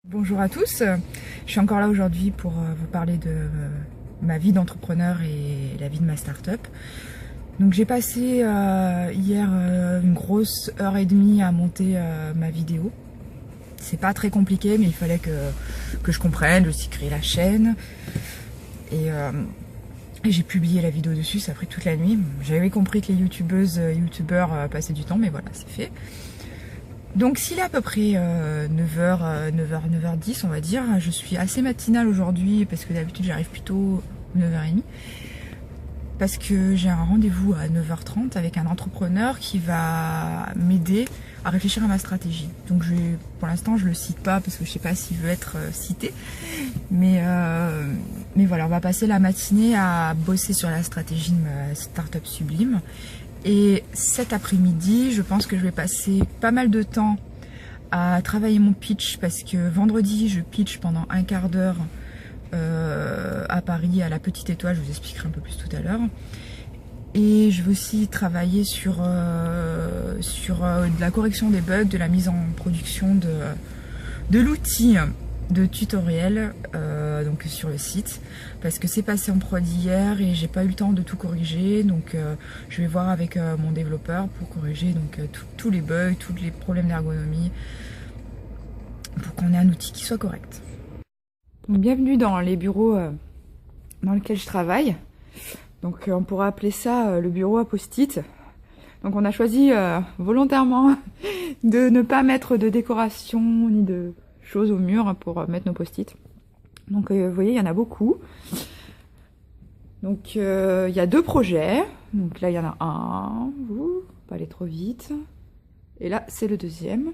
Bonjour à tous, je suis encore là aujourd'hui pour vous parler de ma vie d'entrepreneur et la vie de ma start-up. Donc j'ai passé hier une grosse heure et demie à monter ma vidéo. C'est pas très compliqué, mais il fallait que je comprenne, j'ai aussi créé la chaîne. Et j'ai publié la vidéo dessus, ça a pris toute la nuit. J'avais compris que les youtubeurs passaient du temps, mais voilà, c'est fait. Donc s'il est à peu près 9h, 9h10 on va dire, je suis assez matinale aujourd'hui parce que d'habitude j'arrive plutôt 9h30 parce que j'ai un rendez-vous à 9h30 avec un entrepreneur qui va m'aider à réfléchir à ma stratégie. Donc pour l'instant je le cite pas parce que je sais pas s'il veut être cité, mais voilà, on va passer la matinée à bosser sur la stratégie de ma startup Sublime. Et cet après-midi, je pense que je vais passer pas mal de temps à travailler mon pitch parce que vendredi, je pitch pendant un quart d'heure à Paris, à la Petite Étoile. Je vous expliquerai un peu plus tout à l'heure. Et je vais aussi travailler sur de la correction des bugs, de la mise en production de l'outil de tutoriel donc sur le site parce que c'est passé en prod hier et j'ai pas eu le temps de tout corriger, donc je vais voir avec mon développeur pour corriger donc tous les bugs, tous les problèmes d'ergonomie pour qu'on ait un outil qui soit correct. Donc bienvenue dans les bureaux dans lesquels je travaille. Donc on pourra appeler ça le bureau à post-it. Donc on a choisi volontairement de ne pas mettre de décoration ni de choses au mur pour mettre nos post-it. Donc vous voyez, il y en a beaucoup. Donc il y a deux projets. Donc là il y en a un, pas aller trop vite. Et là c'est le deuxième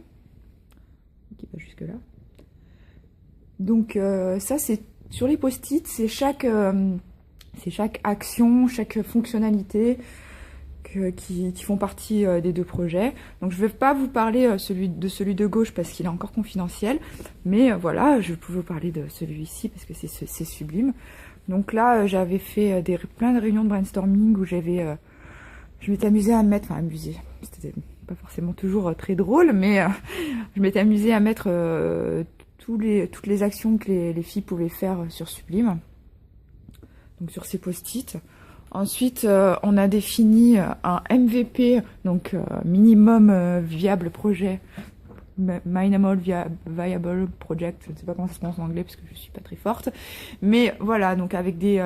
qui va jusque là. Donc ça c'est sur les post-it, c'est chaque action, chaque fonctionnalité qui font partie des deux projets. Donc je ne vais pas vous parler de celui de gauche parce qu'il est encore confidentiel, mais voilà, je peux vous parler de celui-ci parce que c'est Sublime. Donc là, j'avais fait plein de réunions de brainstorming où je m'étais amusée à mettre, enfin amusée, c'était pas forcément toujours très drôle, mais je m'étais amusée à mettre toutes les actions que les filles pouvaient faire sur Sublime, donc sur ces post-it. Ensuite, on a défini un MVP, donc minimum viable projet, minimal viable project, je ne sais pas comment ça se prononce en anglais parce que je suis pas très forte, mais voilà, donc avec des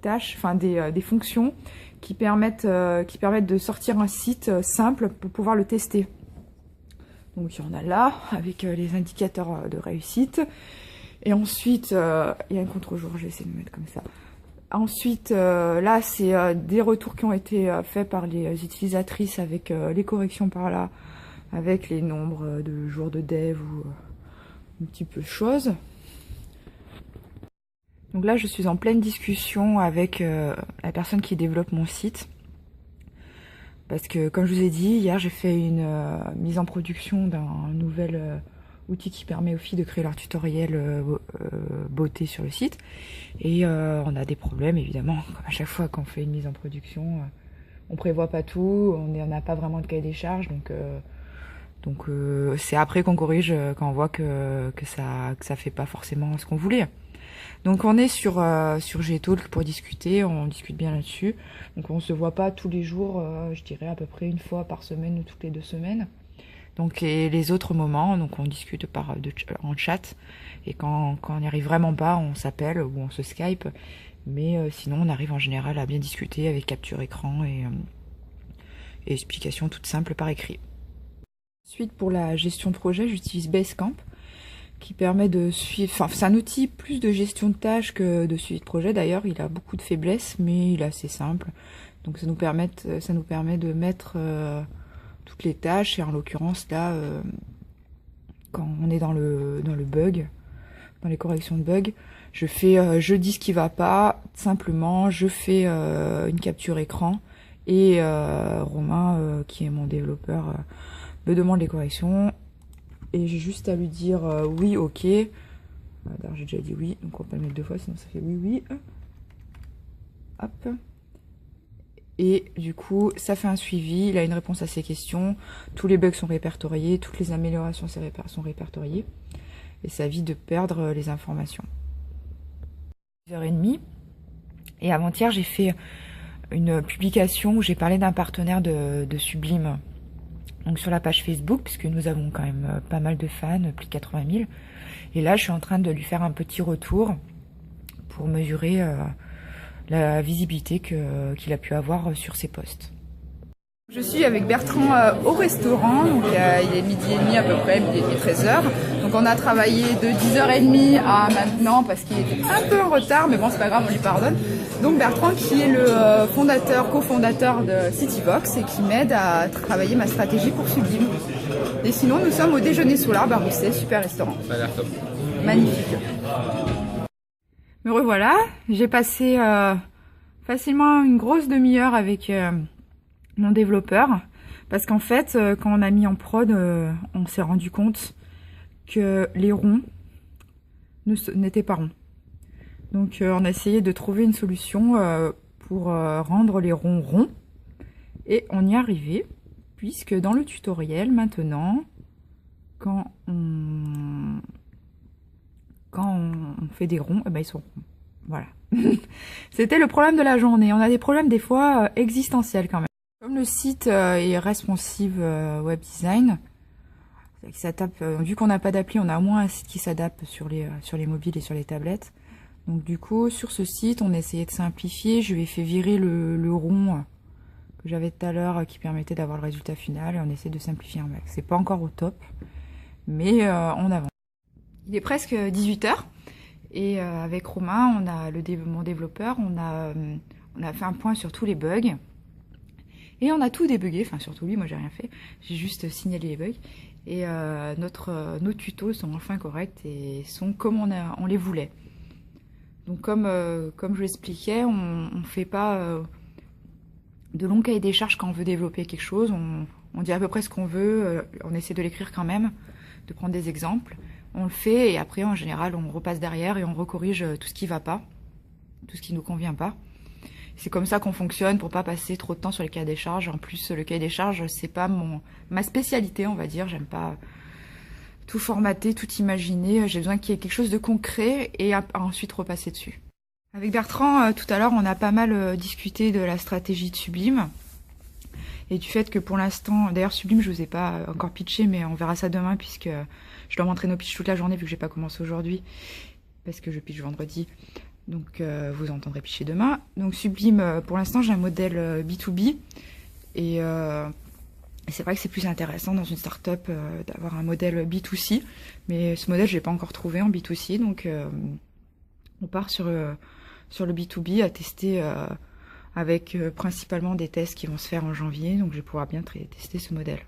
tâches, enfin des fonctions qui permettent de sortir un site simple pour pouvoir le tester. Donc il y en a là avec les indicateurs de réussite, et ensuite il y a un contre-jour, je vais essayer de mettre comme ça. Ensuite, là, c'est des retours qui ont été faits par les utilisatrices avec les corrections par là, avec les nombres de jours de dev ou un petit peu de choses. Donc là, je suis en pleine discussion avec la personne qui développe mon site. Parce que, comme je vous ai dit, hier, j'ai fait une mise en production d'un nouvel outil qui permet aux filles de créer leur tutoriel beauté sur le site. Et on a des problèmes, évidemment, comme à chaque fois qu'on fait une mise en production. On prévoit pas tout, on n'a pas vraiment de cahier des charges, donc c'est après qu'on corrige quand on voit que ça fait pas forcément ce qu'on voulait. Donc on est sur Gtalk pour discuter, on discute bien là-dessus. Donc on se voit pas tous les jours, je dirais à peu près une fois par semaine ou toutes les 2 semaines. Donc et les autres moments, donc on discute en chat, et quand on n'y arrive vraiment pas, on s'appelle ou on se Skype, mais sinon on arrive en général à bien discuter avec capture écran et explications toutes simples par écrit. Ensuite, pour la gestion de projet, j'utilise Basecamp qui permet de suivre, enfin c'est un outil plus de gestion de tâches que de suivi de projet. D'ailleurs, il a beaucoup de faiblesses, mais il est assez simple, donc ça nous permet de mettre toutes les tâches, et en l'occurrence là, quand on est dans le bug, dans les corrections de bugs, je dis ce qui va pas, simplement je fais une capture écran, et Romain, qui est mon développeur, me demande les corrections, et j'ai juste à lui dire oui, ok. Alors j'ai déjà dit oui, donc on va pas le mettre 2 fois, sinon ça fait oui, oui. Hop. Et du coup, ça fait un suivi, il a une réponse à ses questions, tous les bugs sont répertoriés, toutes les améliorations sont répertoriées. et ça évite de perdre les informations. 2h30. Et avant-hier, j'ai fait une publication où j'ai parlé d'un partenaire de Sublime. Donc sur la page Facebook, puisque nous avons quand même pas mal de fans, plus de 80 000. Et là, je suis en train de lui faire un petit retour pour mesurer la visibilité qu'il a pu avoir sur ses posts. Je suis avec Bertrand au restaurant, donc il est 12h30 à peu près, 12h30, 13h. Donc on a travaillé de 10h30 à maintenant parce qu'il était un peu en retard, mais bon c'est pas grave, on lui pardonne. Donc Bertrand qui est le cofondateur de Cityvox et qui m'aide à travailler ma stratégie pour Sublime. Et sinon nous sommes au déjeuner sous l'arbre à Rousset, super restaurant. Ça a l'air top. Magnifique. Me revoilà, j'ai passé facilement une grosse demi-heure avec mon développeur, parce qu'en fait quand on a mis en prod on s'est rendu compte que les ronds n'étaient pas ronds, donc on a essayé de trouver une solution pour rendre les ronds ronds et on y est arrivé, puisque dans le tutoriel maintenant quand on fait des ronds, eh ben ils sont ronds. Voilà. C'était le problème de la journée. On a des problèmes des fois existentiels quand même. Comme le site est responsive web design, ça tape, vu qu'on n'a pas d'appli, on a au moins un site qui s'adapte sur les mobiles et sur les tablettes. Donc du coup, sur ce site, on a essayé de simplifier. Je lui ai fait virer le rond que j'avais tout à l'heure qui permettait d'avoir le résultat final. Et on essaie de simplifier un max. C'est pas encore au top, mais on avance. Il est presque 18h et avec Romain, on a mon développeur, on a fait un point sur tous les bugs. Et on a tout débugué, enfin surtout lui, moi j'ai rien fait, j'ai juste signalé les bugs. Et nos tutos sont enfin corrects et sont comme on les voulait. Donc comme je l'expliquais, on ne fait pas de longs cahiers des charges quand on veut développer quelque chose. On dit à peu près ce qu'on veut, on essaie de l'écrire quand même, de prendre des exemples. On le fait et après en général on repasse derrière et on recorrige tout ce qui ne va pas, tout ce qui ne nous convient pas. C'est comme ça qu'on fonctionne pour pas passer trop de temps sur les cahiers des charges. En plus, le cahier des charges, c'est pas ma spécialité, on va dire. J'aime pas tout formater, tout imaginer. J'ai besoin qu'il y ait quelque chose de concret et ensuite repasser dessus. Avec Bertrand, tout à l'heure, on a pas mal discuté de la stratégie de Sublime et du fait que pour l'instant, d'ailleurs Sublime, je vous ai pas encore pitché, mais on verra ça demain puisque je dois m'entraîner au pitch toute la journée vu que j'ai pas commencé aujourd'hui parce que je pitch vendredi. Donc vous entendrez pitcher demain. Donc Sublime, pour l'instant j'ai un modèle B2B et c'est vrai que c'est plus intéressant dans une start-up d'avoir un modèle B2C, mais ce modèle je l'ai pas encore trouvé en B2C, donc on part sur le B2B à tester avec principalement des tests qui vont se faire en janvier, donc je vais pouvoir bien tester ce modèle.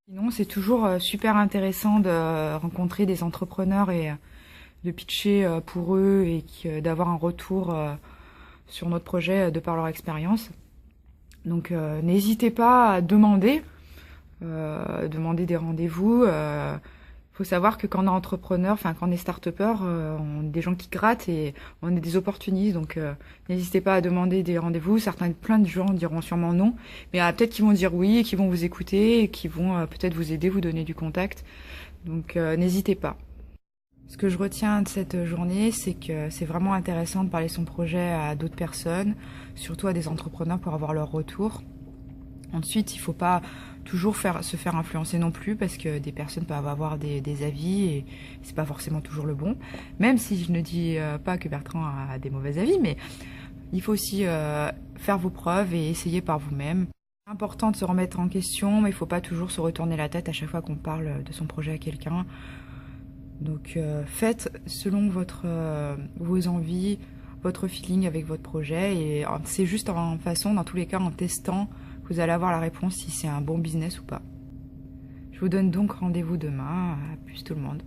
Sinon c'est toujours super intéressant de rencontrer des entrepreneurs et de pitcher pour eux et d'avoir un retour sur notre projet de par leur expérience. Donc n'hésitez pas à demander des rendez-vous. Faut savoir que quand on est entrepreneur, enfin quand on est start-upper, on est des gens qui grattent et on est des opportunistes. Donc n'hésitez pas à demander des rendez-vous. Plein de gens diront sûrement non, mais peut-être qu'ils vont dire oui et qu'ils vont vous écouter et qu'ils vont peut-être vous aider, vous donner du contact. Donc n'hésitez pas. Ce que je retiens de cette journée, c'est que c'est vraiment intéressant de parler son projet à d'autres personnes, surtout à des entrepreneurs pour avoir leur retour. Ensuite, il ne faut pas toujours se faire influencer non plus parce que des personnes peuvent avoir des avis et c'est pas forcément toujours le bon. Même si je ne dis pas que Bertrand a des mauvais avis, mais il faut aussi faire vos preuves et essayer par vous-même. C'est important de se remettre en question, mais il ne faut pas toujours se retourner la tête à chaque fois qu'on parle de son projet à quelqu'un. Donc faites selon vos envies, votre feeling avec votre projet et c'est juste en façon, dans tous les cas, en testant que vous allez avoir la réponse si c'est un bon business ou pas. Je vous donne donc rendez-vous demain. À plus tout le monde.